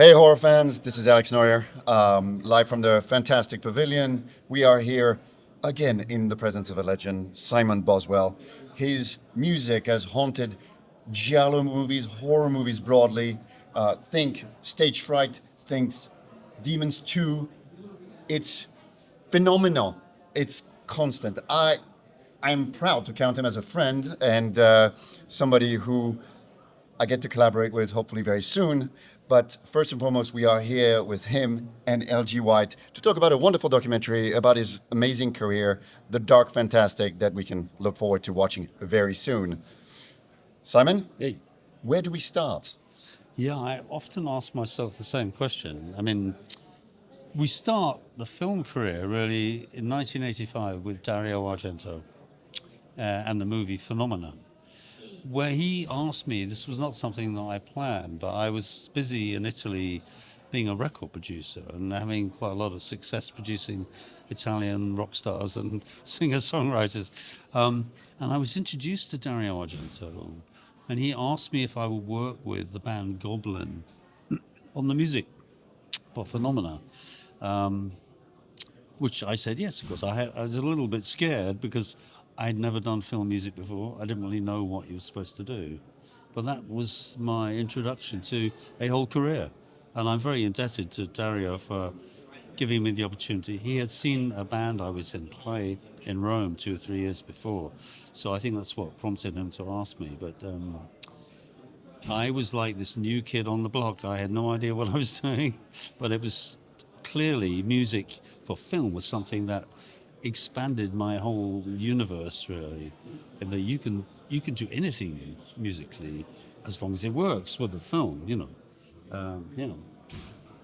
Hey, horror fans, this is Alex Neuer, live from the fantastic pavilion. We are here again in the presence of a legend, Simon Boswell. His music has haunted giallo movies, horror movies broadly. Think Stage Fright, think Demons 2. It's phenomenal. It's constant. I'm proud to count him as a friend and somebody who I get to collaborate with hopefully very soon. But first and foremost, we are here with him and LG White to talk about a wonderful documentary about his amazing career, The Dark Fantastic, that we can look forward to watching very soon. Simon, Hey. where do we start? Yeah, I often ask myself the same question. I mean, we start the film career really in 1985 with Dario Argento and the movie Phenomena, where he asked me, this was not something that I planned, but I was busy in Italy being a record producer and having quite a lot of success producing Italian rock stars and singer-songwriters. And I was introduced to Dario Argento, and he asked me if I would work with the band Goblin on the music for Phenomena, which I said yes, of course. I was a little bit scared because I'd never done film music before. I didn't really know what you were supposed to do. But that was my introduction to a whole career. And I'm very indebted to Dario for giving me the opportunity. He had seen a band I was in play in Rome 2 or 3 years before. So I think that's what prompted him to ask me. But I was like this new kid on the block. I had no idea what I was doing. But it was clearly music for film was something that expanded my whole universe, really. And that you can do anything musically as long as it works with the film, you know.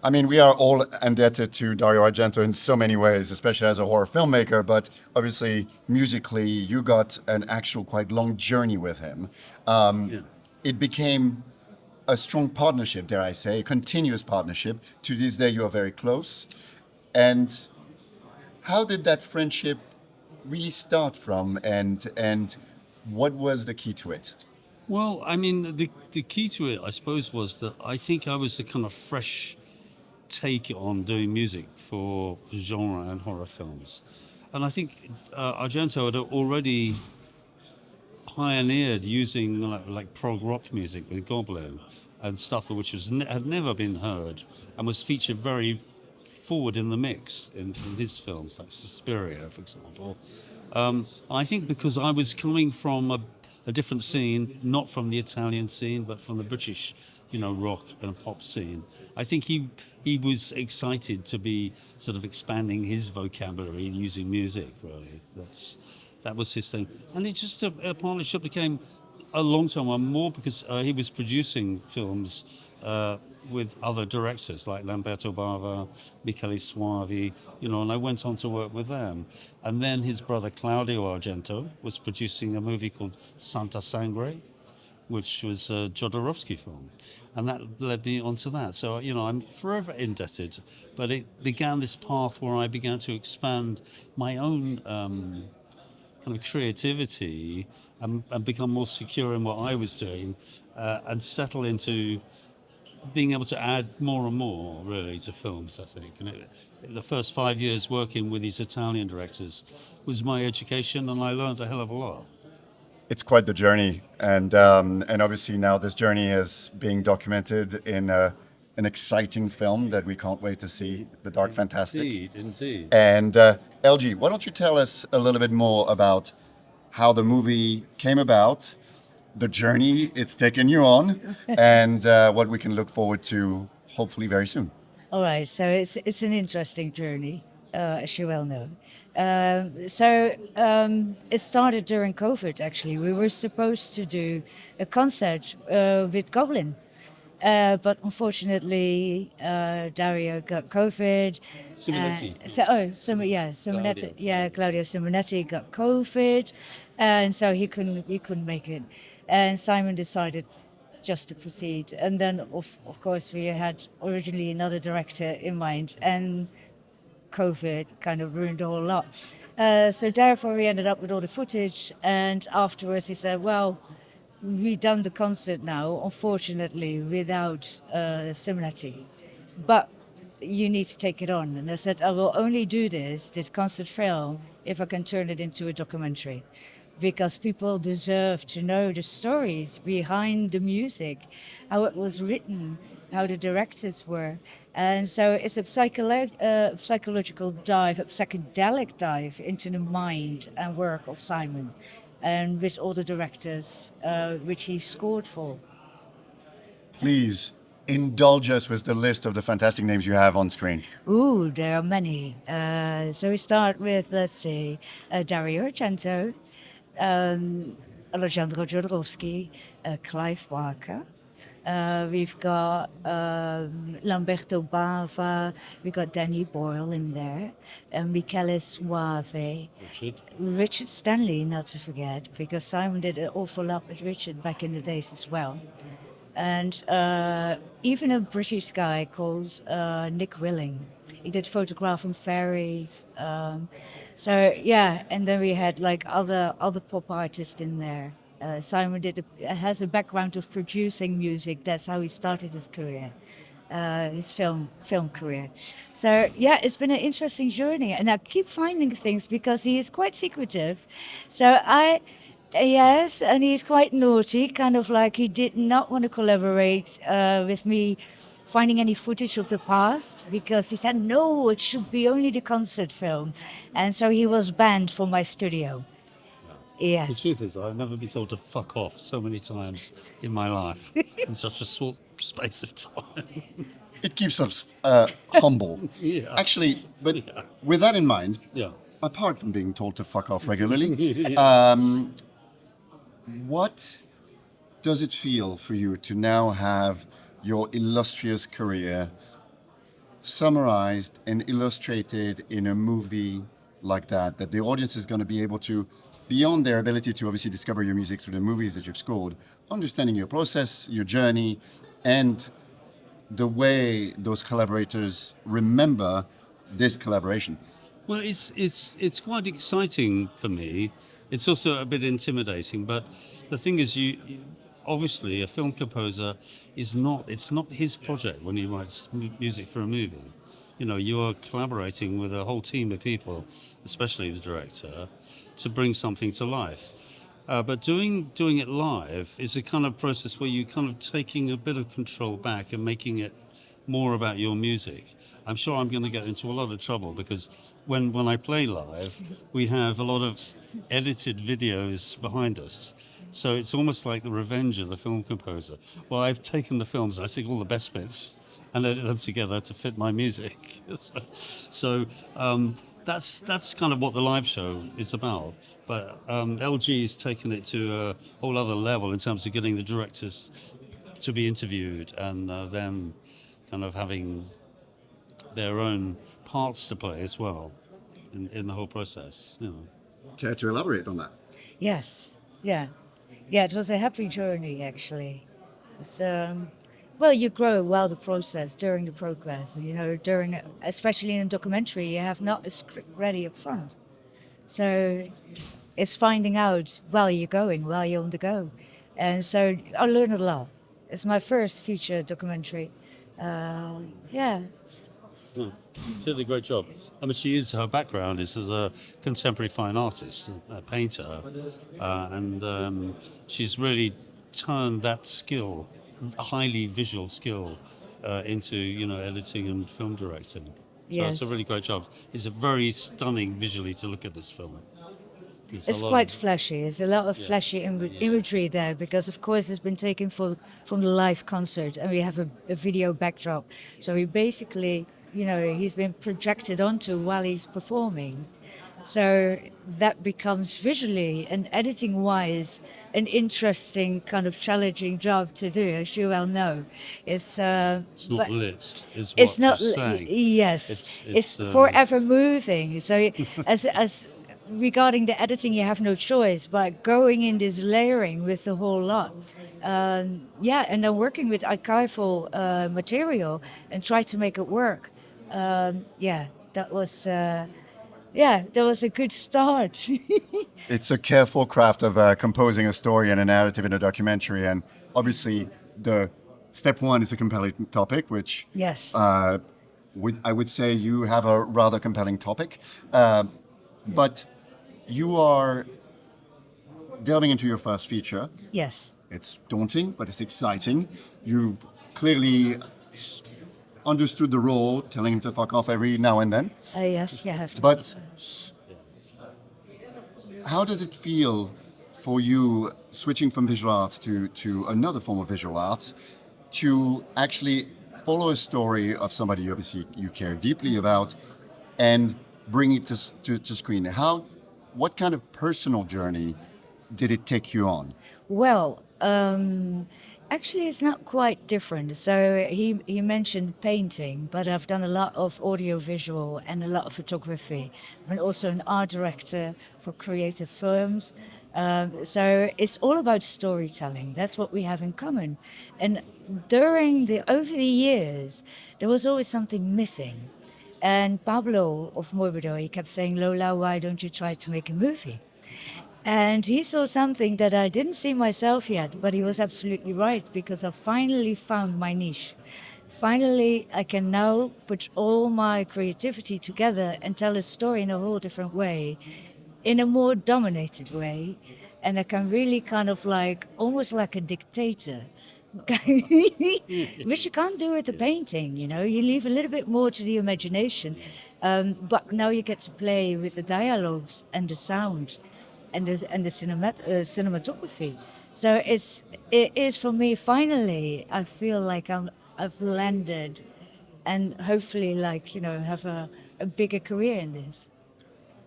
I mean, we are all indebted to Dario Argento in so many ways, especially as a horror filmmaker, but obviously, musically, you got an actual quite long journey with him. Yeah. It became a strong partnership, dare I say, a continuous partnership. To this day, you are very close. And how did that friendship really start from, and what was the key to it? Well, I mean, the key to it, I suppose, was that I think I was a kind of fresh take on doing music for genre and horror films. And I think Argento had already pioneered using like prog rock music with Goblin and stuff which had never been heard and was featured very forward in the mix in his films, like Suspiria, for example. And I think because I was coming from a different scene, not from the Italian scene, but from the British, rock and pop scene, I think he was excited to be sort of expanding his vocabulary using music. Really, that was his thing, and it just a partnership became a long-term one, more because he was producing films with other directors like Lamberto Bava, Michele Soavi, and I went on to work with them. And then his brother Claudio Argento was producing a movie called Santa Sangre, which was a Jodorowsky film. And that led me onto that. So, I'm forever indebted. But it began this path where I began to expand my own kind of creativity and become more secure in what I was doing and settle into being able to add more and more, really, to films, I think. And the first 5 years working with these Italian directors was my education, and I learned a hell of a lot. It's quite the journey, and obviously now this journey is being documented in an exciting film that we can't wait to see, The Dark Fantastic. Indeed. And LG, why don't you tell us a little bit more about how the movie came about, the journey it's taken you on, and what we can look forward to hopefully very soon. All right, so it's an interesting journey, as you well know. So it started during COVID. Actually, we were supposed to do a concert with Goblin, but unfortunately, Dario got COVID. Simonetti. Simonetti. Yeah, Claudio Simonetti got COVID, and so he couldn't make it. And Simon decided just to proceed. And then, of course, we had originally another director in mind, and COVID kind of ruined the whole lot. So therefore, we ended up with all the footage. And afterwards, he said, well, we've done the concert now, unfortunately, without Simonetti. but you need to take it on. And I said, I will only do this concert film, if I can turn it into a documentary. Because people deserve to know the stories behind the music, how it was written, how the directors were. And so it's a psychological dive, a psychedelic dive into the mind and work of Simon, and with all the directors which he scored for. Please indulge us with the list of the fantastic names you have on screen. Ooh, there are many. So we start with, let's see, Dario Argento, Alejandro Jodorowsky, Clive Barker. We've got Lamberto Bava, we've got Danny Boyle in there, Michele Soave, Richard Stanley, not to forget, because Simon did an awful lot with Richard back in the days as well. And even a British guy called Nick Willing. He did Photographing Fairies. So yeah, and then we had like other pop artists in there. Simon has a background of producing music. That's how he started his career, his film career. So yeah, it's been an interesting journey, and I keep finding things because he is quite secretive. So yes, and he's quite naughty, kind of like he did not want to collaborate with me finding any footage of the past, because he said, no, it should be only the concert film. And so he was banned from my studio. Yes. The truth is, I've never been told to fuck off so many times in my life in such a short space of time. It keeps us humble. Yeah. Actually, but with that in mind, Yeah. apart from being told to fuck off regularly, what does it feel for you to now have your illustrious career summarized and illustrated in a movie like that the audience is going to be able to, beyond their ability to obviously discover your music through the movies that you've scored, understanding your process, your journey, and the way those collaborators remember this collaboration? Well, it's quite exciting for me. It's also a bit intimidating, but the thing is, you obviously a film composer it's not his project when he writes music for a movie. You know, you are collaborating with a whole team of people, especially the director, to bring something to life. But doing it live is a kind of process where you're kind of taking a bit of control back and making it more about your music. I'm sure I'm going to get into a lot of trouble because when I play live, we have a lot of edited videos behind us. So it's almost like the revenge of the film composer. Well, I've taken the films, I take all the best bits and edit them together to fit my music. So that's kind of what the live show is about. But LG's taken it to a whole other level in terms of getting the directors to be interviewed and them kind of having their own parts to play as well in the whole process. You know. Care to elaborate on that? Yes, yeah. Yeah, it was a happy journey, actually. It's, well, you grow while the process, during the progress, you know, especially in a documentary, you have not a script ready up front. So it's finding out while you're going, while you're on the go. And so I learned a lot. It's my first feature documentary. Yeah. She did a great job. I mean, her background is as a contemporary fine artist, a painter, and she's really turned that skill, highly visual skill, into editing and film directing. So Yes. it's a really great job. It's a very stunning visually to look at this film. It's quite flashy. There's a lot of flashy imagery there because, of course, it's been taken from the live concert, and we have a video backdrop. So we basically, he's been projected onto while he's performing. So that becomes visually and editing-wise an interesting kind of challenging job to do, as you well know. It's not lit. Is what It's not. you're saying. Yes, it's forever moving. So as regarding the editing, you have no choice but going in this layering with the whole lot. And then working with archival material and try to make it work. That was a good start. It's a careful craft of composing a story and a narrative in a documentary, and obviously the step one is a compelling topic, which Yes. I would say you have a rather compelling topic, but you are delving into your first feature. Yes. It's daunting, but it's exciting. You've clearly understood the role, telling him to fuck off every now and then. Yes, you have to. But how does it feel for you switching from visual arts to another form of visual arts to actually follow a story of somebody obviously you care deeply about and bring it to screen? What kind of personal journey did it take you on? Well, actually, it's not quite different. So he mentioned painting, but I've done a lot of audiovisual and a lot of photography. I'm also an art director for creative firms. So it's all about storytelling. That's what we have in common. And over the years, there was always something missing. And Pablo of Morbido, he kept saying, Lola, why don't you try to make a movie? And he saw something that I didn't see myself yet, but he was absolutely right, because I finally found my niche. Finally, I can now put all my creativity together and tell a story in a whole different way, in a more dominated way. And I can really kind of like, almost like a dictator, which you can't do with the painting, you know. You leave a little bit more to the imagination. But now you get to play with the dialogues and the sound and the cinematography. So it is for me, finally, I feel like I've landed and hopefully, like, you know, have a bigger career in this.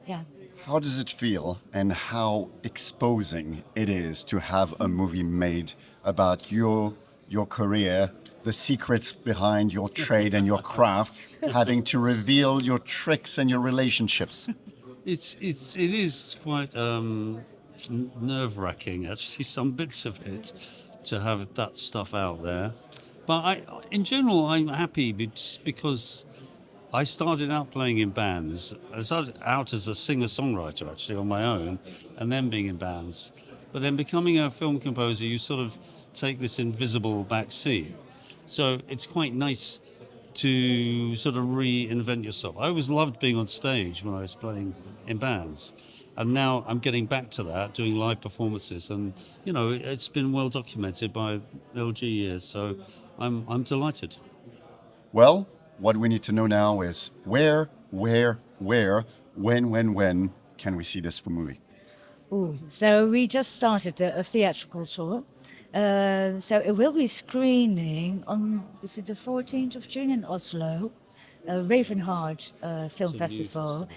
Yeah. How does it feel and how exposing it is to have a movie made about your career, the secrets behind your trade and your craft, having to reveal your tricks and your relationships? It is quite nerve-wracking, actually, some bits of it, to have that stuff out there. But in general, I'm happy because I started out playing in bands. I started out as a singer-songwriter, actually, on my own, and then being in bands. But then becoming a film composer, you sort of take this invisible back seat. So it's quite nice to sort of reinvent yourself. I always loved being on stage when I was playing in bands. And now I'm getting back to that, doing live performances. And, you know, it's been well documented by LG years. So I'm delighted. Well, what we need to know now is where, when can we see this movie? Ooh, so we just started a theatrical tour. So it will be screening on, is it the 14th of June in Oslo, Ravenheart Film Festival.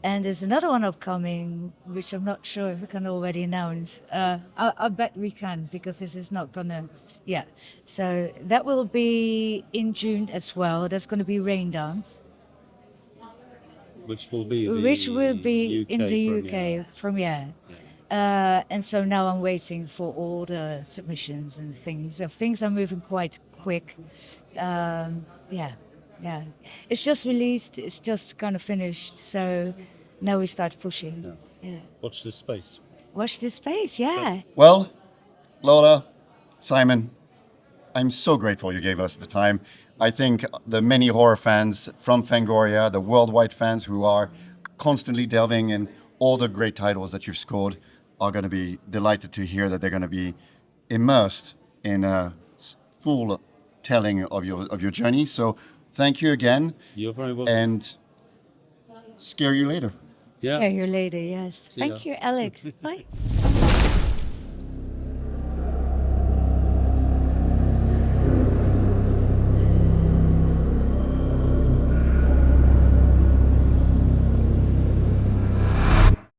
And there's another one upcoming, which I'm not sure if we can already announce. I bet we can, because this is not gonna, yeah. So that will be in June as well. There's gonna be Rain Dance. Which will be in the UK premiere. And so now I'm waiting for all the submissions and things. So things are moving quite quick. Yeah. It's just released. It's just kind of finished. So now we start pushing. Yeah. Watch this space. Watch this space. Yeah. Well, Lola, Simon, I'm so grateful you gave us the time. I think the many horror fans from Fangoria, the worldwide fans who are constantly delving in all the great titles that you've scored, are going to be delighted to hear that they're going to be immersed in a full telling of your journey. So thank you again. You're very welcome. And scare you later. Scare you later, yes. Thank you, Alex. Bye.